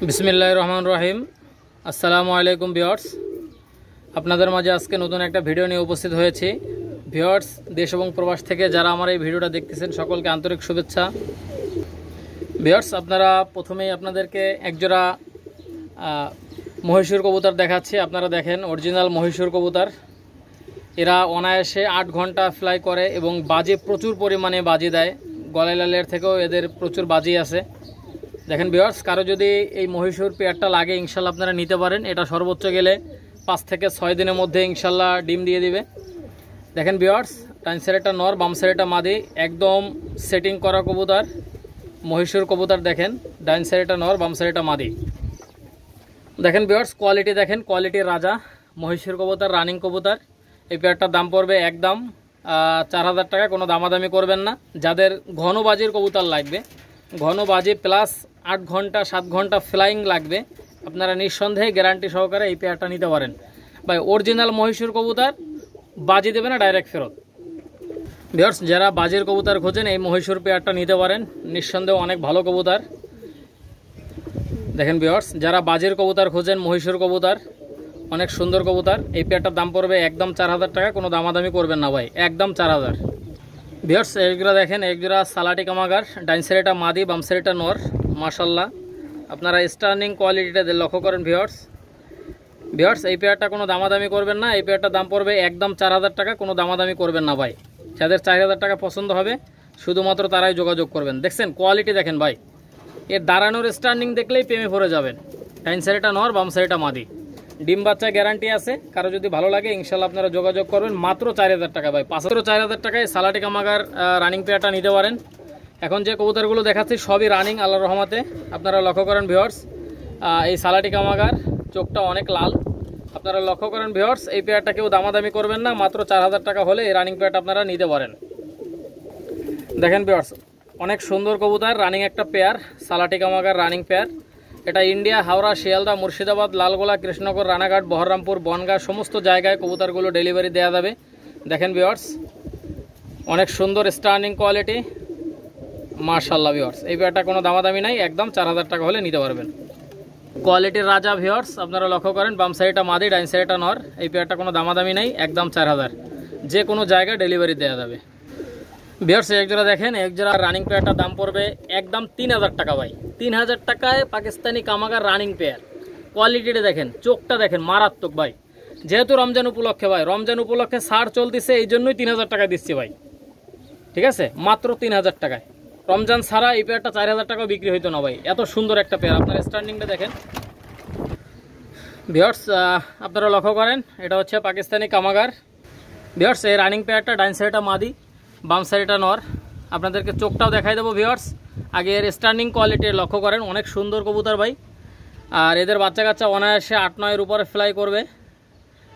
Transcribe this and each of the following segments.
বিসমিল্লাহির রহমানির রহিম। আসসালামু আলাইকুম ভিউয়ার্স, আপনাদের মাঝে আজকে নতুন একটা ভিডিও নিয়ে উপস্থিত হয়েছি। ভিউয়ার্স, দেশ এবং প্রবাস থেকে যারা আমার এই ভিডিওটা দেখতেছেন সকলকে আন্তরিক শুভেচ্ছা। ভিউয়ার্স, আপনারা প্রথমেই আপনাদেরকে একজোড়া মহীশূর কবুতর দেখাচ্ছি। আপনারা দেখেন, অরিজিনাল মহীশূর কবুতর। এরা অনায়াসে 8 ঘন্টা ফ্লাই করে এবং বাজি প্রচুর পরিমাণে বাজি দেয়। গলায় লালের থেকেও এদের প্রচুর বাজি আছে। দেখেন ভিউয়ার্স, কারো যদি এই মহীশূর পেয়ারটা লাগে ইনশাল্লাহ আপনারা নিতে পারেন। এটা সর্বোচ্চ গেলে 5 থেকে 6 দিনের মধ্যে ইনশাল্লাহ ডিম দিয়ে দিবে। দেখেন ভিউয়ার্স, ডান সাইডেটা নর, বাম সাইডেটা মাদি, একদম সেটিং করা কবুতর মহীশূর কবুতর। দেখেন ডান সাইডেটা নর, বাম সাইডেটা মাদি। দেখেন ভিউয়ার্স, কোয়ালিটি দেখেন, কোয়ালিটির রাজা মহীশূর কবুতর, রানিং কবুতর। এই পেয়ারটার দাম পড়বে একদম 4000 টাকা। কোনো দামাদামি করবেন না। যাদের ঘন বাজির কবুতর লাগবে, ঘন বাজি প্লাস 8 ঘন্টা 7 ঘন্টা ফ্লাইং লাগবে, আপনারা নিঃসন্দেহে গ্যারান্টি সহকারে এই পেয়ারটা নিতে পারেন। ভাই অরিজিনাল মহীশূর কবুতর, বাজি দেবে না, ডাইরেক্ট ফেরত। ভিউয়ার্স, যারা বাজির কবুতর খোঁজেন এই মহীশূর পেয়ারটা নিতে পারেন, নিঃসন্দেহে অনেক ভালো কবুতর। দেখেন ভিউয়ার্স, যারা বাজির কবুতর খোঁজেন মহীশূর কবুতর, অনেক সুন্দর কবুতর। এই পেয়ারটার দাম পড়বে একদম 4000 টাকা। কোনো দামাদামি করবেন না ভাই, একদম 4000। ভিউয়ার্স, এইগুলো দেখেন, একজোড়া সালাটি কামাগার, ডাইন সাইডেটা মাদি, বাম সাইডেটা নর। মাশাল্লাহ, আপনারা স্টার্নিং কোয়ালিটিটা লক্ষ্য করেন ভিউয়ার্স, এই পেয়ারটা কোনো দামাদামি করবেন না। এই পেয়ারটার দাম পড়বে একদম 4000 টাকা। কোনো দামাদামি করবেন না ভাই। যাদের 4000 টাকা পছন্দ হবে শুধুমাত্র তারাই যোগাযোগ করবেন। দেখছেন কোয়ালিটি দেখেন ভাই, এর দাঁড়ানোর স্টার্নিং দেখলেই প্রেমে পড়ে যাবেন। ডাইন সাইডেটা নর, বাম সাইডেটা মাদি, ডিম বাচ্চা গ্যারান্টি আছে। কারো যদি ভালো লাগে ইনশাল্লাহ আপনারা যোগাযোগ করবেন। মাত্র 4000 টাকা ভাই, 4000 টাকায় সালাটি কামাগার রানিং পেয়ারটা নিতে পারেন। এখন যে কবুতরগুলো দেখাচ্ছি সবই রানিং আল্লাহর রহমতে। আপনারা লক্ষ্য করেন ভিউয়ার্স, এই সালাটি কামাগার চোখটা অনেক লাল। আপনারা লক্ষ্য করেন ভিউয়ার্স, এই পেয়ারটা কেউ দামাদামি করবেন না। মাত্র 4000 টাকা হলে এই রানিং পেয়ারটা আপনারা নিতে পারেন। দেখেন ভিউয়ার্স, অনেক সুন্দর কবুতর, রানিং একটা পেয়ার, সালাটি কামাগার রানিং পেয়ার। এটা ইন্ডিয়া, হাওড়া, শিয়ালদা, মুর্শিদাবাদ, লালগোলা, কৃষ্ণনগর, রানাঘাট, বহরমপুর, বনগাঁ সমস্ত জায়গায় কবুতরগুলো ডেলিভারি দেওয়া যাবে। দেখেন ভিউয়ার্স, অনেক সুন্দর স্টার্নিং কোয়ালিটি। মাশাআল্লাহ ভিউয়ার্স, এই পেয়ারটা কোনো দামাদামি নাই, একদম 4000 টাকা হলে নিতে পারবেন। কোয়ালিটির রাজা ভিউয়ার্স, আপনারা লক্ষ্য করেন, বাম সাইডটা মাদি, ডাইন সাইডটা নর। এই পেয়ারটা কোনো দামাদামি নাই, একদম 4000, যে কোনো জায়গায় ডেলিভারি দেওয়া যাবে। ভিউয়ার্স, একজোড়া দেখেন, একজোড়া রানিং পেয়ারটার দাম পড়বে একদম 3000 টাকা ভাই। 3000 টাকায় পাকিস্তানি কামাগার রানিং পেয়ার। কোয়ালিটিটা দেখেন, চোখটা দেখেন, মারাত্মক ভাই। যেহেতু রমজান উপলক্ষে ভাই, রমজান উপলক্ষে ছাড় চলতেছে, এই জন্যই 3000 টাকায় দিচ্ছি ভাই। ঠিক আছে, মাত্র 3000 টাকায়। রমজান ছাড়া এই পেয়ারটা 4000 টাকাও বিক্রি হইতো না ভাই। এত সুন্দর একটা পেয়ার। আপনার স্ট্যান্ডিংটা দেখেন ভিউয়ার্স, আপনারা লক্ষ্য করেন, এটা হচ্ছে পাকিস্তানি কামাগার। ভিউয়ার্স, এই রানিং পেয়ারটা ডাইন সাইডটা মাদি, বাম সাইডটা নর। আপনাদেরকে চোখটাও দেখাই দেবো ভিউয়ার্স। আগে এর স্ট্যান্ডিং কোয়ালিটি লক্ষ্য করেন, অনেক সুন্দর কবুতর ভাই। আর এদের বাচ্চা কাচ্চা অনায়াসে 8-9 উপরে ফ্লাই করবে।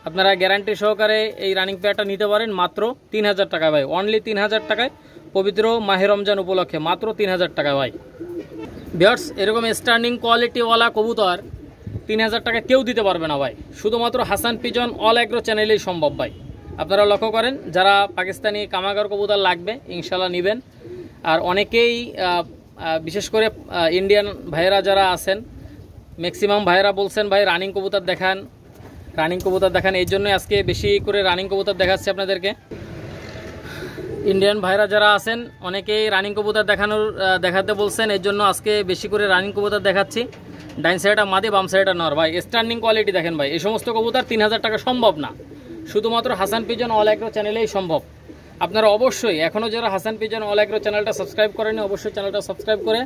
আপনারা গ্যারান্টি সহকারে এই রানিং পেয়ারটা নিতে পারেন মাত্র 3000 টাকা ভাই। অনলি 3000 টাকায়, পবিত্র মাহে রমজান উপলক্ষে মাত্র 3000 টাকা ভাই। ভিউয়ার্স, এরকম স্ট্যান্ডিং কোয়ালিটিওয়ালা কবুতর 3000 টাকা কেউ দিতে পারবে না ভাই। শুধুমাত্র হাসান পিজন অল এগ্রো চ্যানেলেই সম্ভব ভাই। আপনারা লক্ষ্য করেন, যারা পাকিস্তানি কামাগার কবুতর লাগবে ইনশাল্লাহ নেবেন। আর অনেকেই বিশেষ করে ইন্ডিয়ান ভাইয়েরা যারা আছেন, ম্যাক্সিমাম ভাইয়েরা বলছেন ভাই রানিং কবুতর দেখান, রানিং কবুতর দেখান। এই জন্যই আজকে বেশি করে রানিং কবুতর দেখাচ্ছি আপনাদেরকে। ইন্ডিয়ান ভাইরা যারা আছেন অনেকেই রানিং কবুতর দেখাতে বলছেন, এর জন্য আজকে বেশি করে রানিং কবুতর দেখাচ্ছি। ডাইন সাইডটা মাদি, বাম সাইডটা নর ভাই। স্ট্যান্ডিং কোয়ালিটি দেখেন ভাই। এই সমস্ত কবুতর 3000 টাকা সম্ভব না, শুধুমাত্র হাসান পিজন অল এগ্রো চ্যানেলেই সম্ভব। আপনারা অবশ্যই এখনও যারা হাসান পিজন অল এগ্রো চ্যানেলটা সাবস্ক্রাইব করেনি, অবশ্যই চ্যানেলটা সাবস্ক্রাইব করে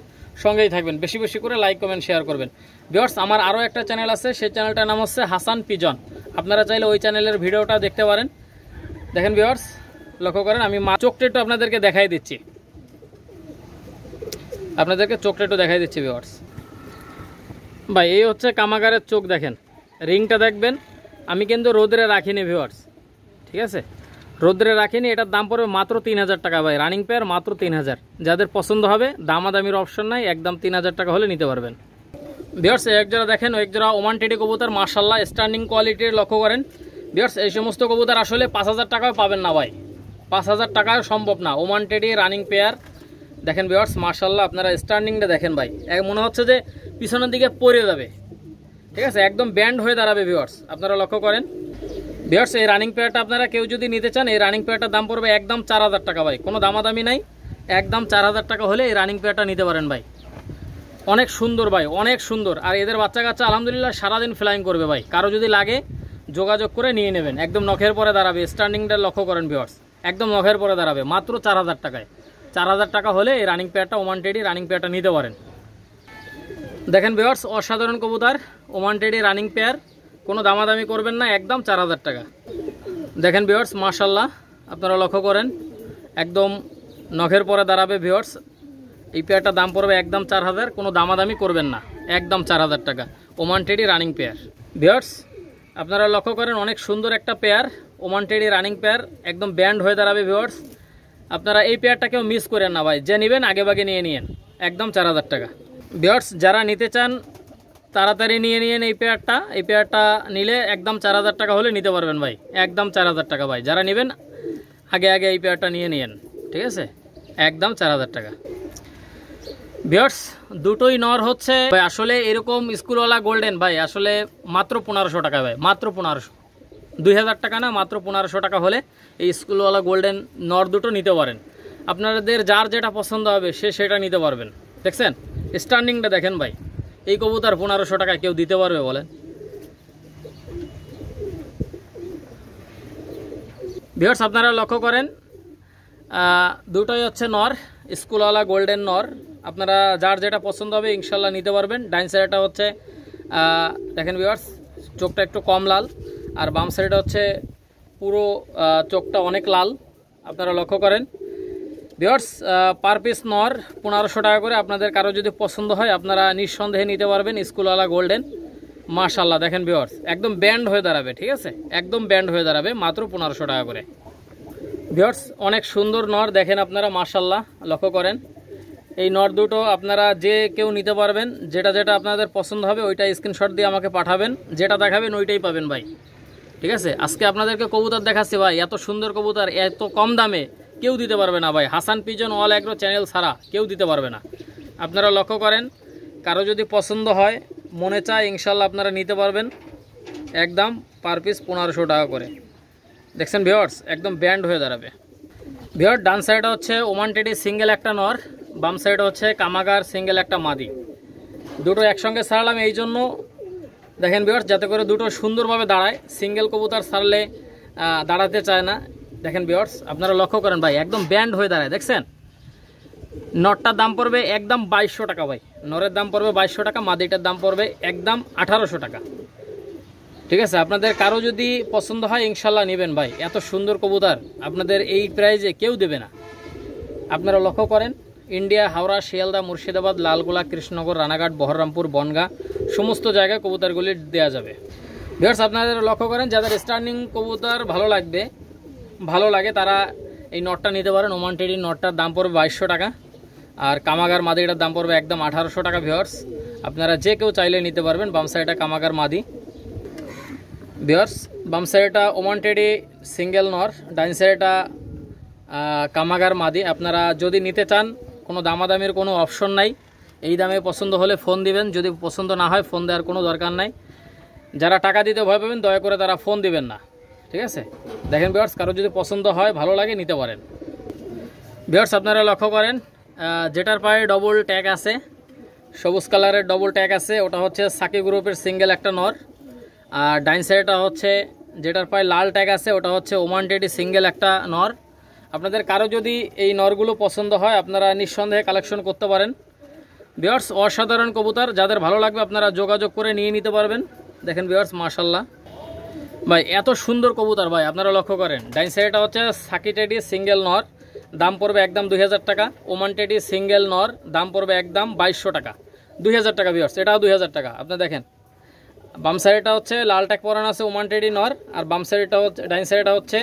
সঙ্গেই থাকবেন। বেশি বেশি করে লাইক, কমেন্ট, শেয়ার করবেন। ভিউয়ার্স, আমার আরও একটা চ্যানেল আছে, সেই চ্যানেলটার নাম হচ্ছে হাসান পিজন। আপনারা চাইলে ওই চ্যানেলের ভিডিওটা দেখতে পারেন। দেখেন ভিউয়ার্স, লক্ষ্য করেন, আমি চোখটা একটু আপনাদেরকে দেখাই দিচ্ছি। ভিউয়ার্স ভাই, এই হচ্ছে কামাগারের চোখ। দেখেন রিংটা দেখবেন। আমি কিন্তু রোদ্রে রাখিনি ভিউয়ার্স, ঠিক আছে, রোদ্রে রাখিনি। এটার দাম পড়বে মাত্র 3000 টাকা ভাই। রানিং পেয়ার মাত্র 3000। যাদের পছন্দ হবে, দামাদামির অপশন নাই, একদম 3000 টাকা হলে নিতে পারবেন। ভিউয়ার্স, একজোড়া দেখেন, একজোড়া ওমান টেডি কবুতর। মাশাআল্লাহ, স্ট্যান্ডিং কোয়ালিটির লক্ষ্য করেন ভিউয়ার্স। এই সমস্ত কবুতর আসলে 5000 টাকাও পাবেন না ভাই, 5000 টাকাও সম্ভব না। Oman teddy running pair. দেখেন ভিউয়ার্স, মাশাআল্লাহ, আপনারা স্ট্যান্ডিংটা দেখেন ভাই। মনে হচ্ছে যে পিছনের দিকে পড়ে যাবে, ঠিক আছে, একদম ব্যান্ড হয়ে দাঁড়াবে ভিউয়ার্স, আপনারা লক্ষ্য করেন। ভিউয়ার্স এই রানিং পেয়ারটা আপনারা কেউ যদি নিতে চান, এই রানিং পেয়ারটার দাম পড়বে একদম 4000 টাকা ভাই, কোনো দামাদামি নাই, একদম 4000 টাকা হলে এই রানিং পেয়ারটা নিতে পারেন ভাই। অনেক সুন্দর ভাই, অনেক সুন্দর। আর এদের বাচ্চা কাচ্চা আলহামদুলিল্লাহ সারাদিন ফ্লাইং করবে ভাই, কারো যদি লাগে যোগাযোগ করে নিয়ে নেবেন। একদম নখের পরে দাঁড়াবে, স্ট্যান্ডিংটা লক্ষ্য করেন ভিউয়ার্স, একদম নখের পরে দাঁড়াবে, মাত্র 4000 টাকায়। 4000 টাকা হলে এই রানিং পেয়ারটা, ওমান টেডি রানিং পেয়ারটা নিতে পারেন। দেখেন ভিউয়ার্স অসাধারণ কবুতর, ওমান টেডি রানিং পেয়ার, কোনো দামাদামি করবেন না, একদম 4000 টাকা। দেখেন ভিউয়ার্স মাশাআল্লাহ, আপনারা লক্ষ্য করেন একদম নখের পরে দাঁড়াবে ভিউয়ার্স। এই পেয়ারটার দাম পড়বে একদম 4000, কোনো দামাদামি করবেন না, একদম 4000 টাকা, Oman teddy running pair. Viewers আপনারা লক্ষ্য করেন অনেক সুন্দর একটা pair, Oman teddy running pair, একদম ব্যান্ড হয়ে দাঁড়াবে ভিউয়ার্স। আপনারা এই পেয়ারটাকেও মিস করেন না ভাই, যে নেবেন আগে ভাগে নিয়ে নিন, একদম 4000 টাকা। ভিউয়ার্স যারা নিতে চান তাড়াতাড়ি নিয়ে নিন এই পেয়ারটা, এই পেয়ারটা নিলে একদম 4000 টাকা হলে নিতে পারবেন ভাই, একদম 4000 টাকা ভাই, যারা নেবেন আগে আগে এই পেয়ারটা নিয়ে নিন, ঠিক আছে, একদম 4000 টাকা। ভিউয়ার্স দুটোই নর হচ্ছে ভাই, আসলে এরকম স্কুলওয়ালা গোল্ডেন ভাই আসলে মাত্র 1500 টাকা ভাই, মাত্র 1500, 2000 টাকা না, মাত্র 1500 টাকা হলে এই স্কুলওয়ালা গোল্ডেন নর দুটো নিতে পারেন। আপনাদের যার যেটা পছন্দ হবে সে সেটা নিতে পারবেন। দেখছেন স্ট্যান্ডিংটা দেখেন ভাই, এই কবুতর 1500 টাকা কেউ দিতে পারবে বলেন? ভিউয়ার্স আপনারা লক্ষ্য করেন দুটোই হচ্ছে নর, স্কুলওয়ালা গোল্ডেন নর, আপনারা যার যেটা পছন্দ হবে ইনশাল্লাহ নিতে পারবেন। ডাইন সাইডটা হচ্ছে দেখেন ভিউয়ার্স চোখটা একটু কম লাল, আর বাম সাইডটা হচ্ছে পুরো চোখটা অনেক লাল, আপনারা লক্ষ্য করেন। ভিউয়ার্স পার পিস নর 1500 টাকা করে, আপনাদের কারো যদি পছন্দ হয় আপনারা নিঃসন্দেহে নিতে পারবেন স্কুলওয়ালা গোল্ডেন। মাশাআল্লাহ দেখেন ভিউয়ার্স একদম ব্যান্ড হয়ে দাঁড়াবে, ঠিক আছে, একদম ব্যান্ড হয়ে দাঁড়াবে, মাত্র 1500 টাকা করে। ভিউয়ার্স অনেক সুন্দর নর দেখেন আপনারা, মাশাআল্লাহ লক্ষ্য করেন। এই নর দুটো আপনারা যে কেউ নিতে পারবেন, যেটা যেটা আপনাদের পছন্দ হবে ওইটা স্ক্রিনশট দিয়ে আমাকে পাঠাবেন, যেটা দেখাবেন ওইটাই পাবেন ভাই, ঠিক আছে। আজকে আপনাদেরকে কবুতর দেখাচ্ছি ভাই, এত সুন্দর কবুতর এত কম দামে কেউ দিতে পারবে না ভাই, Hasan pigeon all agro channel ছাড়া কেউ দিতে পারবে না। আপনারা লক্ষ্য করেন, কারো যদি পছন্দ হয় মনে চায় ইনশাল্লাহ আপনারা নিতে পারবেন, একদম পার পিস 1500 টাকা করে। দেখছেন ভিউয়ার্স একদম ব্যান্ড হয়ে দাঁড়াবে। ভিউয়ার ডান সাইডে হচ্ছে ওমান টেডি সিঙ্গেল একটা নর, বাম সাইডে হচ্ছে কামাগার সিঙ্গেল একটা মাদি, দুটো একসঙ্গে ছাড়লাম এই জন্য দেখেন ভিউয়ার্স যাতে করে দুটো সুন্দরভাবে দাঁড়ায়, সিঙ্গেল কবুতর ছাড়লে দাঁড়াতে চায় না। দেখেন ভিউয়ার্স আপনারা লক্ষ্য করেন ভাই একদম ব্যান্ড হয়ে দাঁড়ায়, দেখছেন। নরটার দাম পড়বে একদম 2200 টাকা ভাই, নরের দাম পড়বে 2200 টাকা, মাদিটার দাম পড়বে একদম 1800 টাকা, ঠিক আছে। আপনাদের কারো যদি পছন্দ হয় ইনশাল্লাহ নেবেন ভাই, এত সুন্দর কবুতর আপনাদের এই প্রাইজে কেউ দেবে না। আপনারা লক্ষ্য করেন ইন্ডিয়া, হাওড়া, শিয়ালদা, মুর্শিদাবাদ, লালগোলা, কৃষ্ণনগর, রানাঘাট, বহরমপুর, বনগাঁ সমস্ত জায়গায় কবুতরগুলি দেওয়া যাবে। ভিউয়ার্স আপনাদের লক্ষ্য করেন যাদের স্টার্নিং কবুতর ভালো লাগে তারা এই নটটা নিতে পারেন। ওমান টেডি নটটার দাম পড়বে 2200 টাকা, আর কামাগার মাদিটার দাম পড়বে একদম 1800 টাকা। ভিউয়ার্স আপনারা যে কেউ চাইলে নিতে পারবেন। বাম সাইডটা কামাগার মাদি, ভিউয়ার্স বাম সাইডটা ওমান টেডি সিঙ্গেল নর, ডাইন সাইডটা কামাগার মাদি। আপনারা যদি নিতে চান কোনো দামাদামির কোনো অপশন নাই, এই দামে পছন্দ হলে ফোন দিবেন, যদি পছন্দ না হয় ফোন দেওয়ার কোনো দরকার নাই। যারা টাকা দিতে ভয় পাবেন দয়া করে তারা ফোন দিবেন না, ঠিক আছে। দেখেন ভিউয়ার্স কারো যদি পছন্দ হয় ভালো লাগে নিতে পারেন। ভিউয়ার্স আপনারা লক্ষ্য করেন যেটার পায়ে ডবল ট্যাগ আছে, সবুজ কালারের ডবল ট্যাগ আছে, ওটা হচ্ছে সাকি গ্রুপের সিঙ্গেল একটা নর। আর ডাইন সাইডটা হচ্ছে যেটার পায়ে লাল ট্যাগ আছে ওটা হচ্ছে ওমান টেডি সিঙ্গেল একটা নর। আপনাদের কারো যদি এই নরগুলো পছন্দ হয় আপনারা নিঃসন্দেহে কালেকশন করতে পারেন। ভিউয়ার্স অসাধারণ কবুতর, যাদের ভালো লাগবে আপনারা যোগাযোগ করে নিয়ে নিতে পারবেন। দেখেন ভিউয়ার্স মাশাআল্লাহ ভাই এত সুন্দর কবুতর ভাই, আপনারা লক্ষ্য করেন। ডাইন সাইডটা হচ্ছে সাকি টেডি সিঙ্গেল নর, দাম পড়বে একদম 2000 টাকা। ওমান টেডি সিঙ্গেল নর, দাম পড়বে একদম 2200 টাকা, 2000 টাকা। ভিউয়ার্স এটাও 2000 টাকা। আপনারা দেখেন বাম সাইডটা হচ্ছে লাল ট্যাগ পরানো আছে ওমান টেডি নর, আর বাম সাইডটা হচ্ছে ডাইন সাইডটা হচ্ছে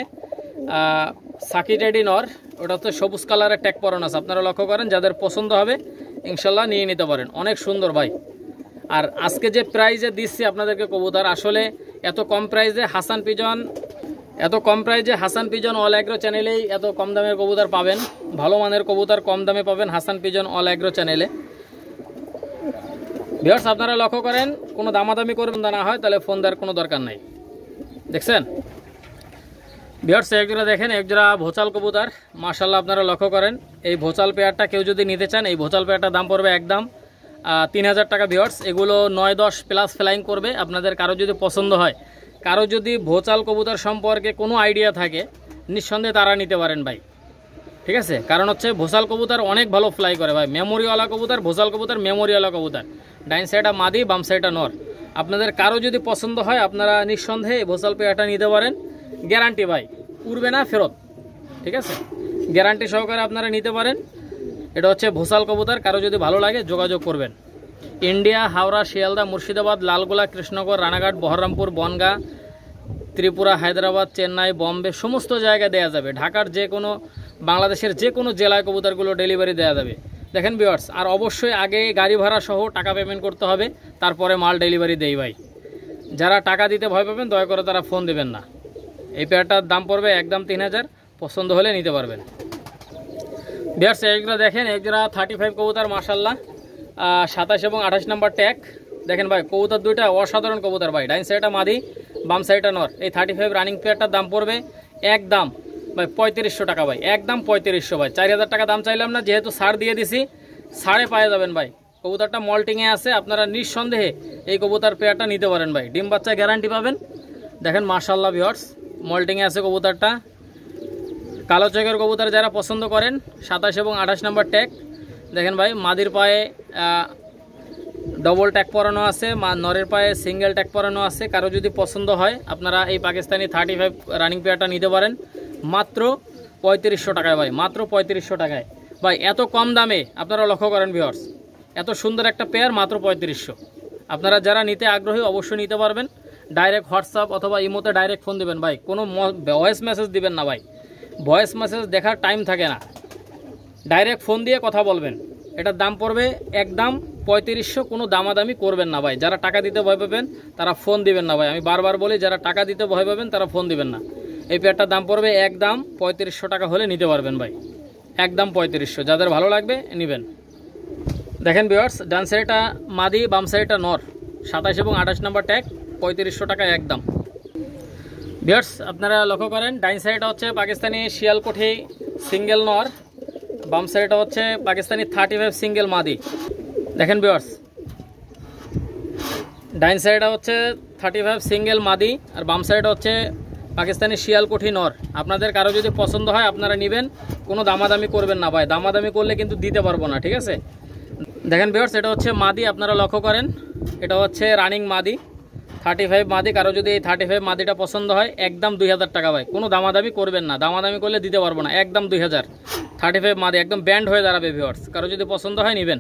সাকি টেডি নর, ওটা হচ্ছে সবুজ কালারের ট্যাগ পরানো আছে। আপনারা লক্ষ্য করেন যাদের পছন্দ হবে ইনশাল্লাহ নিয়ে নিতে পারেন, অনেক সুন্দর ভাই। আর আজকে যে প্রাইজে দিচ্ছি আপনাদেরকে কবুতর, আসলে এত কম প্রাইজে হাসান পিজন অল অ্যাগ্রো চ্যানেলেই এত কম দামের কবুতর পাবেন, ভালো মানের কবুতর কম দামে পাবেন হাসান পিজন অল অ্যাগ্রো চ্যানেলে। ভিউয়ার্স আপনারা লক্ষ্য করেন, কোনো দামাদামি করবেন না হয় তাহলে ফোন দেওয়ার কোনো দরকার নাই। দেখছেন ভিউয়ার্স, একজোড়া দেখেন, একজোড়া ভোচাল কবুতর মাশাআল্লাহ। আপনারা লক্ষ্য করেন, এই ভোচাল পেয়ারটা কেউ যদি নিতে চান, এই ভোচাল পেয়ারটার দাম পড়বে একদম 3000 টাকা। ভিউয়ার্স এগুলো 9-10 প্লাস ফ্লাইং করবে। আপনাদের কারো যদি পছন্দ হয়, কারো যদি ভোচাল কবুতর সম্পর্কে কোনো আইডিয়া থাকে, নিঃসন্দেহে তারা নিতে পারেন ভাই। ঠিক আছে, কারণ হচ্ছে ভোচাল কবুতর অনেক ভালো ফ্লাই করে ভাই। মেমোরিওয়ালা কবুতর, ভোচাল কবুতর মেমোরিওয়ালা কবুতর। ডাইন সাইডটা মাদি, বাম সাইডটা নর। আপনাদের কারো যদি পছন্দ হয়, আপনারা নিঃসন্দেহে ভোচাল পেয়ারটা নিতে পারেন। গ্যারান্টি ভাই, উড়বে না, ফেরত। ঠিক আছে, গ্যারান্টি সহকারে আপনারা নিতে পারেন। এটা হচ্ছে ভোচাল কবুতর। কারো যদি ভালো লাগে যোগাযোগ করবেন। ইন্ডিয়া, হাওড়া, শিয়ালদা, মুর্শিদাবাদ, লালগোলা, কৃষ্ণনগর, রানাঘাট, বহরমপুর, বনগাঁ, ত্রিপুরা, হায়দ্রাবাদ, চেন্নাই, বম্বে সমস্ত জায়গায় দেওয়া যাবে। ঢাকার যে কোনো, বাংলাদেশের যে কোনো জেলায় কবুতরগুলো ডেলিভারি দেওয়া যাবে। দেখেন ভিউয়ার্স, আর অবশ্যই আগে গাড়ি ভাড়া সহ টাকা পেমেন্ট করতে হবে, তারপরে মাল ডেলিভারি দেই ভাই। যারা টাকা দিতে ভয় পাবেন দয়া করে তারা ফোন দেবেন না। এই পেয়ারটার দাম পড়বে একদম 3000, পছন্দ হলে নিতে পারবেন। ভিউয়ার্স এইগুলো দেখেন, একজোড়া 35 কবুতর মাশাআল্লাহ, 27 এবং 28 নম্বর ট্যাগ। দেখেন ভাই, কবুতর দুইটা অসাধারণ কবুতর ভাই। ডাইন সাইডটা মাদি, বাম সাইডটা নর। এই 35 রানিং পেয়ারটার দাম পড়বে একদম ভাই 3500 টাকা ভাই, একদম 3500 ভাই। 4000 টাকা দাম চাইলাম না, যেহেতু ছাড় দিয়ে দিছি, ছাড়ে পায়ে যাবেন ভাই। কবুতরটা মল্টিংয়ে আছে, আপনারা নিঃসন্দেহে এই কবুতর পেয়ারটা নিতে পারেন ভাই। ডিম বাচ্চা গ্যারান্টি পাবেন। দেখেন মাশাআল্লাহ ভিউয়ার্স, মল্টিংয়ে আছে কবুতরটা। কালো চোখের কবুতর যারা পছন্দ করেন, 27 এবং 28 নম্বর ট্যাগ। দেখেন ভাই, মাদির পায়ে ডবল ট্যাগ পরানো আছে, নরের পায়ে সিঙ্গেল ট্যাগ পরানো আছে। কারো যদি পছন্দ হয়, আপনারা এই পাকিস্তানি 35 রানিং পেয়ারটা নিতে পারেন মাত্র 3500 টাকায় ভাই, মাত্র 3500 টাকায় ভাই। এত কম দামে আপনারা লক্ষ্য করেন ভিউয়ার্স, এত সুন্দর একটা পেয়ার মাত্র 3500। আপনারা যারা নিতে আগ্রহী অবশ্যই নিতে পারবেন। ডাইরেক্ট হোয়াটসঅ্যাপ অথবা ইমোতে ডাইরেক্ট ফোন দেবেন ভাই, কোনো ভয়েস মেসেজ দিবেন না ভাই। ভয়েস মেসেজ দেখার টাইম থাকে না, ডাইরেক্ট ফোন দিয়ে কথা বলবেন। এটার দাম পড়বে একদম 3500, কোনো দামাদামি করবেন না ভাই। যারা টাকা দিতে ভয় পাবেন তারা ফোন দিবেন না ভাই। আমি বারবার বলি, যারা টাকা দিতে ভয় পাবেন তারা ফোন দিবেন না। এই পেয়ারটার দাম পড়বে একদম 3500 টাকা হলে নিতে পারবেন ভাই, একদম 3500। যাদের ভালো লাগবে নেবেন। দেখেন ভিউয়ার্স, ডান সাইডটা মাদি, বাম সাইডটা নর। 27 এবং 28 নম্বর ট্যাগ, 3500 টাকা একদম। ভিউয়ার্স আপনারা লক্ষ্য করেন, ডাইন সাইডটা হচ্ছে পাকিস্তানি শিয়ালকোঠি সিঙ্গেল নর, বাম সাইডটা হচ্ছে পাকিস্তানি 35 সিঙ্গেল মাদি। দেখেন ভিউয়ার্স, ডাইন সাইডটা হচ্ছে 35 সিঙ্গেল মাদি, আর বাম সাইডটা হচ্ছে পাকিস্তানি শিয়ালকোঠি নর। আপনাদের কারো যদি পছন্দ হয় আপনারা নেবেন, কোনো দামাদামি করবেন না ভাই। দামাদামি করলে কিন্তু দিতে পারবো না, ঠিক আছে। দেখেন ভিউয়ার্স, এটা হচ্ছে মাদি, আপনারা লক্ষ্য করেন, এটা হচ্ছে রানিং মাদি 35 মাদি। কারো যদি এই 35 মাদিটা পছন্দ হয়, একদম 2000 টাকা ভাই, কোনো দামাদামি করবেন না। দামাদামি করলে দিতে পারবো না, একদম 2000। 35 মাদি একদম ব্যান্ড হয়ে দাঁড়াবে ভিউয়ার্স। কারো যদি পছন্দ হয় নেবেন।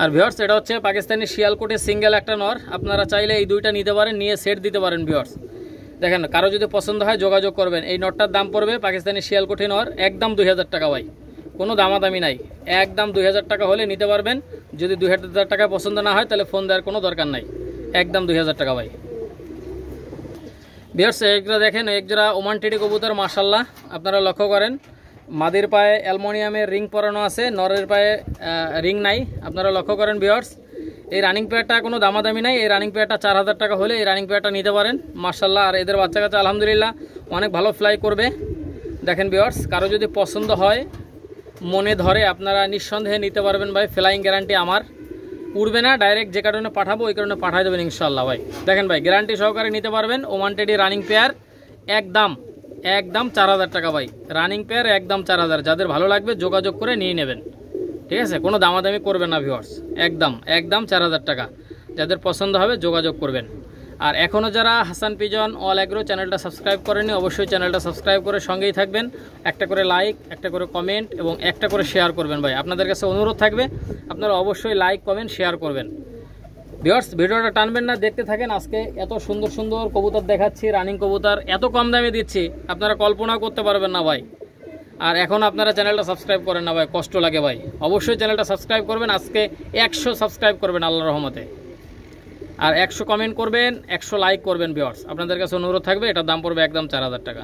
আর ভিউয়ার্স, এটা হচ্ছে পাকিস্তানি শিয়ালকোটে সিঙ্গেল একটা নর। আপনারা চাইলে এই দুইটা নিতে পারেন, নিয়ে সেট দিতে পারেন ভিউয়ার্স। দেখেন, কারো যদি পছন্দ হয় যোগাযোগ করবেন। এই নটটার দাম পড়বে পাকিস্তানি শিয়ালকোঠি নর একদম 2000 টাকা ভাই, কোনো দামাদামি নাই, একদম 2000 টাকা হলে নিতে পারবেন। যদি 2000 টাকা পছন্দ না হয় তাহলে ফোন দেওয়ার কোনো দরকার নাই, একদম 2000 টাকা ভাই। ভিউয়ার্স একজোড়া দেখেন, একজোড়া ওমান টেডি কবুতর মাশাআল্লাহ। আপনারা লক্ষ্য করেন, মাদির পায়ে অ্যালুমিনিয়ামের রিং পরানো আছে, নরের পায়ে রিং নাই। আপনারা লক্ষ্য করেন ভিউয়ার্স, এই রানিং পেয়ারটা কোনো দামাদামি নাই। এই রানিং পেয়ারটা 4000 টাকা হলে এই রানিং পেয়ারটা নিতে পারেন মাশাআল্লাহ। আর এদের বাচ্চা কাচ্চা আলহামদুলিল্লাহ অনেক ভালো ফ্লাই করবে। দেখেন ভিউয়ার্স, কারো যদি পছন্দ হয়, মনে ধরে, আপনারা নিঃসন্দেহে নিতে পারবেন ভাই। ফ্লাইং গ্যারান্টি আমার, উড়বে না। ডাইরেক্ট যে কারণে পাঠাবো ওই কারণে পাঠিয়ে দেবেন ইনশাআল্লাহ ভাই। দেখেন ভাই, গ্যারান্টি সহকারে নিতে পারবেন। ওমান টেডি রানিং পেয়ার একদম 4000 টাকা ভাই, রানিং পেয়ার একদম 4000। যাদের ভালো লাগবে যোগাযোগ করে নিয়ে নেবেন, ঠিক আছে, কোনো দামাদামি করবেন না ভিউয়ার্স। একদম 4000 টাকা। যাদের পছন্দ হবে যোগাযোগ করবেন। আর এখনও যারা হাসান পিজন অল এগ্রো চ্যানেলটা সাবস্ক্রাইব করেনি, অবশ্যই চ্যানেলটা সাবস্ক্রাইব করে সঙ্গেই থাকবেন। একটা করে লাইক, একটা করে কমেন্ট এবং একটা করে শেয়ার করবেন ভাই। আপনাদের কাছে অনুরোধ থাকবে, আপনারা অবশ্যই লাইক, কমেন্ট, শেয়ার করবেন। ভিউয়ার্স ভিডিওটা টানবেন না, দেখতে থাকেন। আজকে এত সুন্দর সুন্দর কবুতর দেখাচ্ছি, রানিং কবুতর এত কম দামে দিচ্ছি, আপনারা কল্পনাও করতে পারবেন না ভাই। আর এখন আপনারা চ্যানেলটা সাবস্ক্রাইব করেন না ভাই, কষ্ট লাগে ভাই। অবশ্যই চ্যানেলটা সাবস্ক্রাইব করবেন। আজকে 100 সাবস্ক্রাইব করবেন আল্লাহর রহমতে, আর 100 কমেন্ট করবেন, 100 লাইক করবেন ভিউয়ার্স। আপনাদের কাছে অনুরোধ থাকবে, এটার দাম পড়বে একদম 4000 টাকা।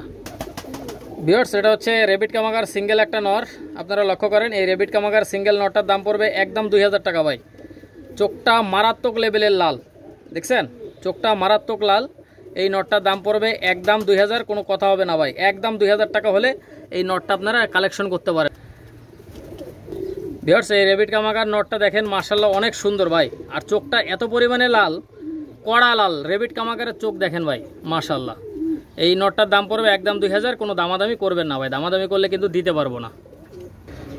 ভিউয়ার্স এটা হচ্ছে রেবিট কামাগার সিঙ্গেল একটা নর। আপনারা লক্ষ্য করেন, এই রেবিট কামাগার সিঙ্গেল নরটার দাম পড়বে একদম 2000 টাকা ভাই। চোখটা মারাত্মক লেভেলের লাল, দেখছেন চোখটা মারাত্মক লাল। এই নটটার দাম পড়বে একদম 2000, কোনো কথা হবে না ভাই, একদম 2000 টাকা হলে এই নটটা আপনারা কালেকশন করতে পারেন। ভিউয়ার্স এই রেবিট কামাগার নটটা দেখেন মাশাআল্লাহ অনেক সুন্দর ভাই, আর চোখটা এত পরিমাণে লাল, কড়া লাল। রেবিট কামাগারের চোখ দেখেন ভাই মাশাআল্লাহ। এই নটটার দাম পড়বে একদম 2000, কোনো দামাদামি করবেন না ভাই, দামাদামি করলে কিন্তু দিতে পারবো না।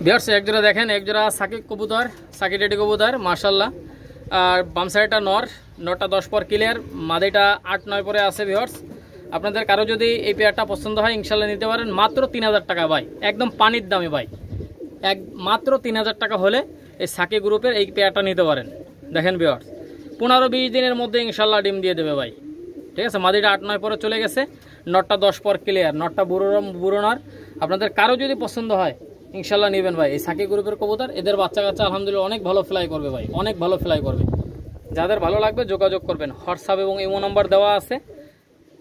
ভিউয়ার্স একজোড়া দেখেন, একজোড়া সাকি কবুতর, সাকি টেডি কবুতর মাশাআল্লাহ। আর বাম সাইডটা নরটা 10 পর ক্লিয়ার, মাদিটা 8-9 পরে আছে। ভিউয়ার্স আপনাদের কারো যদি এই পেয়ারটা পছন্দ হয় ইনশাল্লাহ নিতে পারেন, মাত্র 3000 টাকা ভাই, একদম পানির দামে ভাই, মাত্র 3000 টাকা হলে এই সাকি গ্রুপের এই পেয়ারটা নিতে পারেন। দেখেন ভিউয়ার্স 15-20 দিনের মধ্যে ইনশাল্লাহ ডিম দিয়ে দেবে ভাই, ঠিক আছে। মাদিটা 8-9 পরে চলে গেছে, নটটা 10 পর ক্লিয়ার, নটটা বুড়ো নর। আপনাদের কারো যদি পছন্দ হয় ইনশাল্লাহ নেবেন ভাই এই সাকি গ্রুপের কবুতর। এদের বাচ্চা কাচ্চা আলহামদুলিল্লাহ অনেক ভালো ফ্লাই করবে ভাই, অনেক ভালো ফ্লাই করবে। যাদের ভালো লাগবে যোগাযোগ করবেন, হোয়াটসঅ্যাপ এবং ইমো নাম্বার দেওয়া আছে।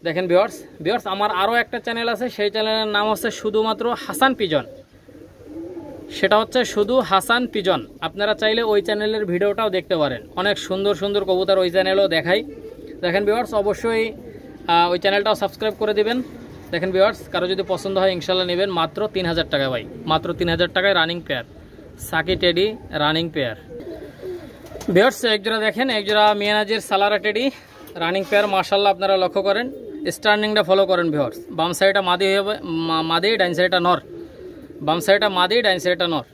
দেখেন ভিউয়ার্স আমার আরও একটা চ্যানেল আছে, সেই চ্যানেলের নাম হচ্ছে শুধুমাত্র হাসান পিজন, সেটা হচ্ছে শুধু হাসান পিজন। আপনারা চাইলে ওই চ্যানেলের ভিডিওটাও দেখতে পারেন, অনেক সুন্দর সুন্দর কবুতর ওই চ্যানেলেও দেখাই। দেখেন ভিউয়ার্স অবশ্যই ওই চ্যানেলটাও সাবস্ক্রাইব করে দিবেন। দেখেন ভিউয়ার্স কারো যদি পছন্দ হয় ইনশাল্লাহ নেবেন, মাত্র 3000 টাকায় ভাই, মাত্র 3000 টাকায় রানিং পেয়ার, সাকি টেডি রানিং পেয়ার। ভিউয়ার্স একজোড়া দেখেন, একজোড়া মিয়ানাজির সালারা টেডি রানিং পেয়ার মাশাআল্লাহ। আপনারা লক্ষ্য করেন, স্টার্নিংটা ফলো করেন ভিউয়ার্স। বাম সাইডটা মাদি, ডাইন সাইডটা নর, বাম সাইডটা মাদি, ডাইন সাইডটা নর।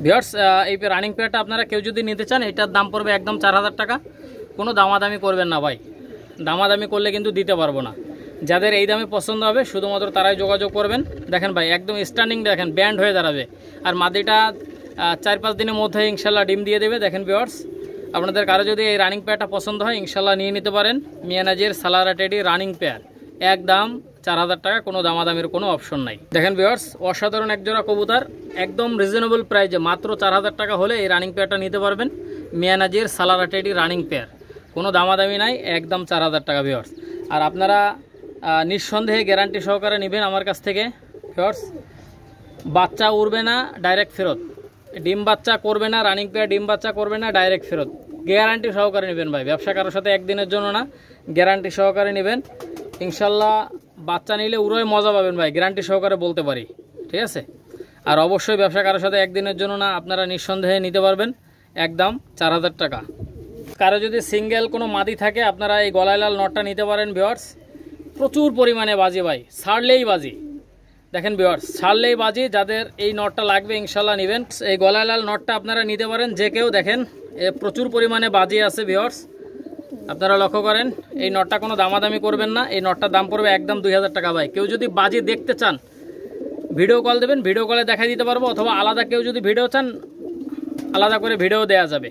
ভিউয়ার্স এই রানিং পেয়ারটা আপনারা কেউ যদি নিতে চান এটার দাম পড়বে একদম 4000 টাকা, কোনো দামাদামি করবেন না ভাই, দামাদামি করলে কিন্তু দিতে পারবো না। যাদের এই দামে পছন্দ হবে শুধুমাত্র তারাই যোগাযোগ করবেন। দেখেন ভাই একদম স্টার্নিং দেখেন, ব্যান্ড হয়ে দাঁড়াবে, আর মাদিটা 4-5 দিনের মধ্যে ইনশাল্লাহ ডিম দিয়ে দেবে। দেখেন ভিউয়ার্স আপনাদের কারো যদি এই রানিং পেয়ারটা পছন্দ হয় ইনশাল্লাহ নিয়ে নিতে পারেন। মিয়ানাজির সালারা টেডি রানিং পেয়ার একদম 4000 টাকা, কোনো দামাদামির কোনো অপশন নাই। দেখেন ভিউয়ার্স অসাধারণ একজোড়া কবুতর, একদম রিজনেবল প্রাইসে মাত্র 4000 টাকা হলে এই রানিং পেয়ারটা নিতে পারবেন। মিয়ানাজির সালারা টেডি রানিং পেয়ার, কোনো দামাদামি নাই, একদম 4000 টাকা ভিউয়ার্স। আর আপনারা নিঃসন্দেহে গ্যারান্টি সহকারে নেবেন আমার কাছ থেকে ভিউয়ার্স। বাচ্চা উড়বে না, ডাইরেক্ট ফেরত, ডিম বাচ্চা করবে না, রানিং পেয়ার ডিম বাচ্চা করবে না, ডাইরেক্ট ফেরত, গ্যারান্টি সহকারে নেবেন ভাই। ব্যবসা কারোর সাথে একদিনের জন্য না, গ্যারান্টি সহকারে নেবেন ইনশাল্লাহ। বাচ্চা নিলে উড়োয় মজা পাবেন ভাই, গ্যারান্টি সহকারে বলতে পারি, ঠিক আছে। আর অবশ্যই ব্যবসা কারোর সাথে একদিনের জন্য না, আপনারা নিঃসন্দেহে নিতে পারবেন একদম 4000 টাকা। কারো যদি সিঙ্গেল কোনো মাদি থাকে আপনারা এই গলায় লাল নটটা নিতে পারেন ভিউয়ার্স। প্রচুর পরিমাণে বাজি ভাই, ছাড়লেই বাজি। দেখেন ভিউয়ার্স ছাড়লেই বাজি, যাদের এই নটটা লাগবে ইনশাল্লাহ নেবেন। এই গলায় লাল নটটা আপনারা নিতে পারেন যে কেউ। দেখেন প্রচুর পরিমাণে বাজি আছে ভিউয়ার্স, আপনারা লক্ষ্য করেন। এই নটটা কোনো দামাদামি করবেন না, এই নটটার দাম পড়বে একদম 2000 টাকা ভাই। কেউ যদি বাজি দেখতে চান ভিডিও কল দেবেন, ভিডিও কলে দেখাই দিতে পারবো, অথবা আলাদা কেউ যদি ভিডিও চান আলাদা করে ভিডিও দেওয়া যাবে,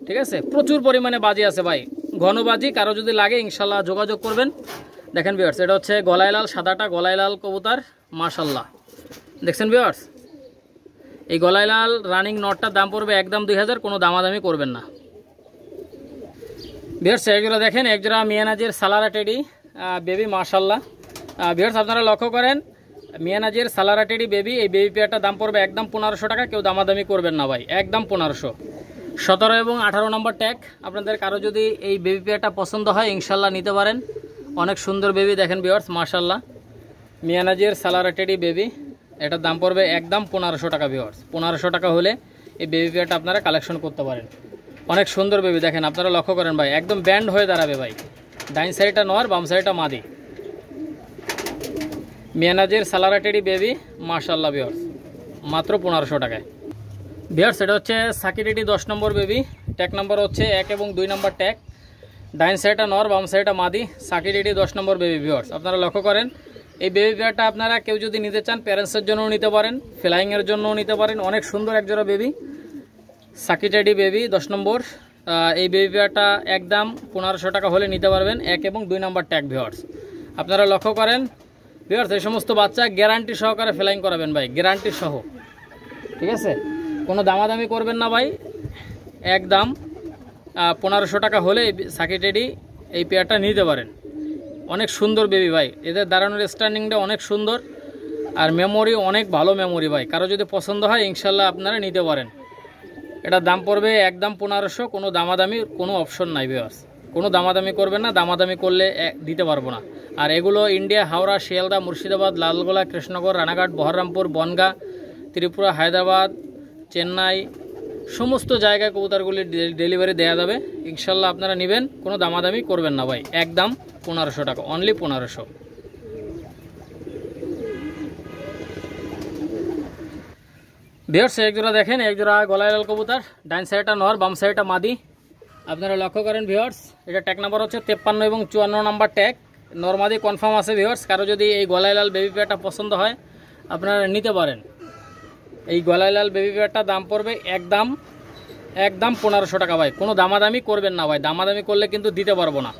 ঠিক আছে। প্রচুর পরিমাণে বাজি আছে ভাই, ঘন বাজি। কারো যদি লাগে ইনশাল্লাহ যোগাযোগ করবেন। দেখেন ভিউয়ার্স এটা হচ্ছে গলায় লাল, সাদাটা গলায় লাল কবুতর মাশাল্লাহ। দেখছেন ভিউয়ার্স এই গলায় লাল রানিং নটটার দাম পড়বে একদম 2000, কোনো দামাদামি করবেন না ভিউয়ার্স। একজোড়া দেখেন, একজোড়া মিয়ানাজির সালারা টেডি বেবি মাশাল্লাহ। ভিউয়ার্স আপনারা লক্ষ্য করেন মিয়ানাজির সালারা টেডি বেবি, এই বেবি পেয়ারটার দাম পড়বে একদম 1500 টাকা, কেউ দামাদামি করবেন না ভাই, একদম 1500। 17 এবং 18 নম্বর ট্যাগ। আপনাদের কারো যদি এই বেবি পেয়ারটা পছন্দ হয় ইনশাল্লাহ নিতে পারেন, অনেক সুন্দর বেবি। দেখেন ভিউয়ার্স মাশাল্লাহ মিয়ানাজির সালারা টেডি বেবি, এটার দাম পড়বে একদম 1500 টাকা ভিউয়ার্স। 1500 টাকা হলে এই বেবি পেয়ারটা আপনারা কালেকশন করতে পারেন, অনেক সুন্দর বেবি। দেখেন আপনারা লক্ষ্য করেন ভাই, একদম ব্যান্ড হয়ে দাঁড়াবে ভাই, ডাইন সাইডটা নর, বাম সাইডটা মাদি। মিয়ানাজির সালারা টেডি বেবি মাশাল্লাহ ভিউয়ার্স, মাত্র 1500 টাকায় ভিউয়ার্স। এটা হচ্ছে সাকি টেডি 10 নম্বর বেবি, ট্যাগ নম্বর হচ্ছে 1 এবং 2 নম্বর ট্যাগ, ডাইন সাইডটা নর, বাম সাইডটা মাদি, সাকি টেডি 10 নম্বর বেবি ভিউয়ার্স। আপনারা লক্ষ্য করেন এই বেবি পেয়ারটা আপনারা কেউ যদি নিতে চান প্যারেন্টসের জন্যও নিতে পারেন, ফ্লাইংয়ের জন্যও নিতে পারেন, অনেক সুন্দর একজোড়া বেবি সাকি টেডি বেবি 10 নম্বর। এই বেবি পেয়ারটা একদম 1500 টাকা হলে নিতে পারবেন, 1 এবং 2 নম্বর ট্যাগ ভিউয়ার্স। আপনারা লক্ষ্য করেন ভিউয়ার্স এই সমস্ত বাচ্চা গ্যারান্টি সহকারে ফ্লাইং করাবেন ভাই, গ্যারান্টি সহ, ঠিক আছে। কোনো দামাদামি করবেন না ভাই, একদম 1500 টাকা হলে সাকি টেডি এই পেয়ারটা নিতে পারেন। অনেক সুন্দর বেবি ভাই, এদের দাঁড়ানোর স্ট্যান্ডিংটা অনেক সুন্দর, আর মেমোরি অনেক ভালো মেমোরি ভাই। কারো যদি পছন্দ হয় ইনশাল্লাহ আপনারা নিতে পারেন। এটার দাম পড়বে একদম 1500, কোনো দামাদামি কোনো অপশন নাই ভিউয়ার্স, কোনো দামাদামি করবেন না, দামাদামি করলে দিতে পারবো না। আর এগুলো ইন্ডিয়া, হাওড়া, শিয়ালদা, মুর্শিদাবাদ, লালগোলা, কৃষ্ণনগর, রানাঘাট, বহরমপুর, বনগাঁ, ত্রিপুরা, হায়দ্রাবাদ, চেন্নাই সমস্ত জায়গায় কবুতরগুলি ডেলিভারি দেওয়া যাবে ইনশাল্লাহ। আপনারা নেবেন, কোনো দামাদামি করবেন না ভাই, একদম 1500 টাকা, অনলি 1500। ভিউয়ার্স একজোড়া দেখেন, একজোড়া গলায় লাল কবুতর, ডাইন সাইডটা নর, বাম সাইডটা মাদি। আপনারা লক্ষ্য করেন ভিউয়ার্স, এটা ট্যাগ নাম্বার হচ্ছে 53 এবং 54 নাম্বার ট্যাগ, নরমাদি কনফার্ম আছে ভিউয়ার্স। কারো যদি এই গলায় লাল বেবি পেয়ারটা পছন্দ হয় আপনারা নিতে পারেন। এই গলায় লাল বেবি পেয়ারটা দাম পড়বে একদম 1500 টাকা ভাই, কোনো দামাদামি করবেন না ভাই, দামাদামি করলে কিন্তু দিতে পারবো না।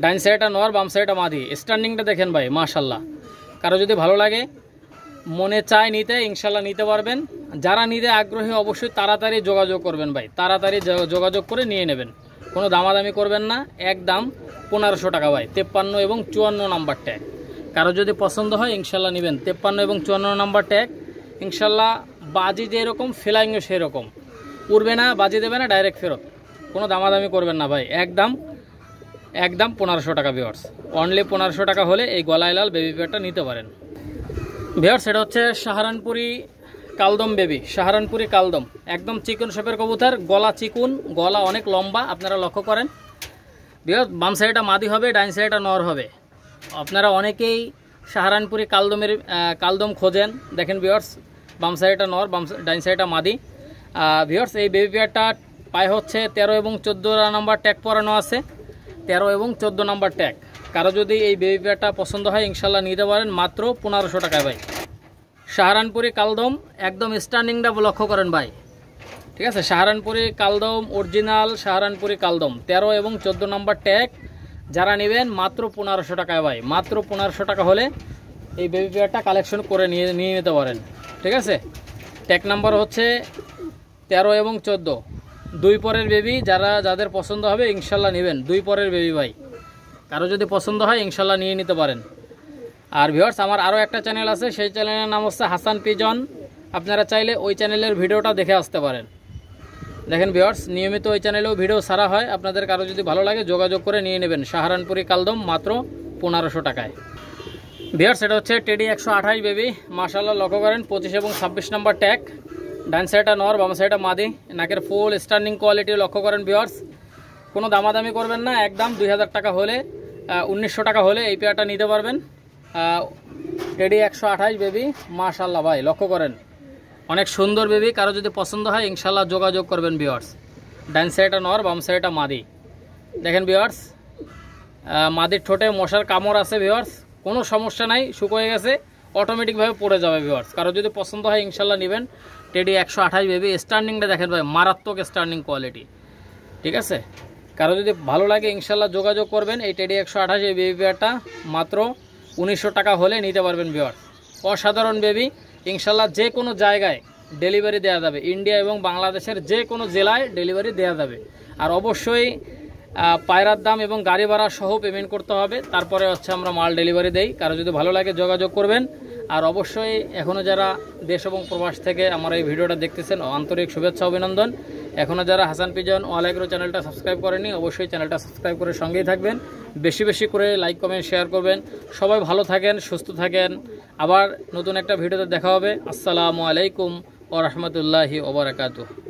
ডাইন সাইডটা নর, বাম সাইডটা মাদি, স্ট্যান্ডিংটা দেখেন ভাই মাশাল্লাহ। কারো যদি ভালো লাগে, মনে চায় নিতে, ইনশাল্লাহ নিতে পারবেন। যারা নিতে আগ্রহী অবশ্যই তাড়াতাড়ি যোগাযোগ করবেন ভাই, তাড়াতাড়ি যোগাযোগ করে নিয়ে নেবেন, কোনো দামাদামি করবেন না, একদম 1500 টাকা ভাই। 53 এবং 54 নাম্বার ট্যাগ, কারো যদি পছন্দ হয় ইনশাল্লাহ নেবেন। 53 এবং 54 নাম্বার ট্যাগ ইনশাল্লাহ, বাজি যেরকম ফ্লাইংও সেরকম, উড়বে না, বাজি দেবে না, ডাইরেক্ট ফেরত, কোনো দামাদামি করবেন না ভাই, একদম 1500 টাকা ভিউয়ার্স, অনলি 1500 টাকা হলে এই গলায় লাল বেবি পেয়ারটা নিতে পারেন ভিউয়ার্স। এটা হচ্ছে সাহারানপুরি কালদম বেবি, সাহারানপুরি কালদম, একদম চিকন শেপের কবুতর, গলা চিকুন, গলা অনেক লম্বা, আপনারা লক্ষ্য করেন ভিউয়ার্স। বাম সাইডটা মাদি হবে, ডাইন সাইডটা নর হবে। আপনারা অনেকেই সাহারানপুরি কালদম খোঁজেন, দেখেন ভিউয়ার্স, বাম সাইডটা নর, ডাইন সাইডটা মাদি। ভিউয়ার্স এই বেবি পেয়ারটা পায়ে হচ্ছে 13 এবং 14 নাম্বার ট্যাগ পরানো আছে, 13 এবং 14 নাম্বার ট্যাগ। কারো যদি এই বেবি পেয়ারটা পছন্দ হয় ইনশাল্লাহ নিতে পারেন মাত্র 1500 টাকায় ভাই। সাহারানপুরি কালদম একদম স্ট্যান্ডিংটা লক্ষ্য করেন ভাই, ঠিক আছে। সাহারানপুরি কালদম অরিজিনাল সাহারানপুরি কালদম, 13 এবং 14 নাম্বার ট্যাগ। যারা নেবেন মাত্র 1500 টাকায় ভাই, মাত্র 1500 টাকা হলে এই বেবি পেয়ারটা কালেকশন করে নিয়ে নিতে পারেন, ঠিক আছে। ট্যাগ নাম্বার হচ্ছে 13 এবং 14, 2 পরের বেবি। যাদের পছন্দ হবে ইনশাল্লাহ নেবেন, 2 পরের বেবি ভাই। কারো যদি পছন্দ হয় ইনশাল্লাহ নিয়ে নিতে পারেন। আর ভিউয়ার্স আমার আরও একটা চ্যানেল আছে, সেই চ্যানেলের নাম হচ্ছে হাসান পিজন, আপনারা চাইলে ওই চ্যানেলের ভিডিওটা দেখে আসতে পারেন। দেখেন ভিউয়ার্স, নিয়মিত ওই চ্যানেলেও ভিডিও ছাড়া হয়, আপনাদের কারো যদি ভালো লাগে যোগাযোগ করে নিয়ে নেবেন। সাহারানপুরি কালদম মাত্র 1500 টাকায় ভিউয়ার্স। এটা হচ্ছে টেডি 128 বেবি, মাশাআল্লাহ লক্ষ্য করেন, 25 এবং 26 নাম্বার ট্যাগ, ডান সাইডটা নর, বাম সাইডটা মাদি, নাকের ফুল স্ট্যান্ডিং কোয়ালিটি লক্ষ্য করেন ভিউয়ার্স। কোনো দামাদামি করবেন না, একদম 2000 টাকা হলে, 1900 টাকা হলে এই পেয়ারটা নিতে পারবেন। টেডি 128 বেবি, মাশাআল্লাহ ভাই লক্ষ্য করেন, অনেক সুন্দর বেবি। কারো যদি পছন্দ হয় ইনশাল্লাহ যোগাযোগ করবেন ভিউয়ার্স। ডান সাইডটা নর, বাম সাইডটা মাদি, দেখেন ভিউয়ার্স। মাদির ঠোঁটে মশার কামড় আছে ভিউয়ার্স, কোনো সমস্যা নাই, শুকিয়ে গেছে, অটোমেটিকভাবে পড়ে যাবে ভিউয়ার্স। কারো যদি পছন্দ হয় ইনশাল্লাহ নেবেন। টেডি 128 বেবি, স্ট্যান্ডিংটা দেখেন ভাই, মারাত্মক স্ট্যান্ডিং কোয়ালিটি, ঠিক আছে। কারো যদি ভালো লাগে ইনশাল্লাহ যোগাযোগ করবেন। এই টেডি 128 এই বেবি পেয়ারটা মাত্র 1900 টাকা হলে নিতে পারবেন ভিউয়ার্স। অসাধারণ বেবি, ইনশাল্লাহ যে কোনো জায়গায় ডেলিভারি দেওয়া যাবে, ইন্ডিয়া এবং বাংলাদেশের যে কোনো জেলায় ডেলিভারি দেওয়া যাবে। আর অবশ্যই পায়রার দাম এবং গাড়ি ভাড়া সহ পেমেন্ট করতে হবে, তারপরে হচ্ছে আমরা মাল ডেলিভারি দেই। কারো যদি ভালো লাগে যোগাযোগ করবেন। আর অবশ্যই এখনও যারা দেশ এবং প্রবাস থেকে আমার এই ভিডিওটা দেখতেছেন, আন্তরিক শুভেচ্ছা অভিনন্দন। এখনও যারা হাসান পিজন অল এগ্রো চ্যানেলটা সাবস্ক্রাইব করেনি অবশ্যই চ্যানেলটা সাবস্ক্রাইব করে সঙ্গেই থাকবেন। বেশি বেশি করে লাইক কমেন্ট শেয়ার করবেন। সবাই ভালো থাকেন, সুস্থ থাকেন। আবার নতুন একটা ভিডিওতে দেখা হবে। আসসালামু আলাইকুম ওয়া রাহমাতুল্লাহি ওয়া বারাকাতুহু।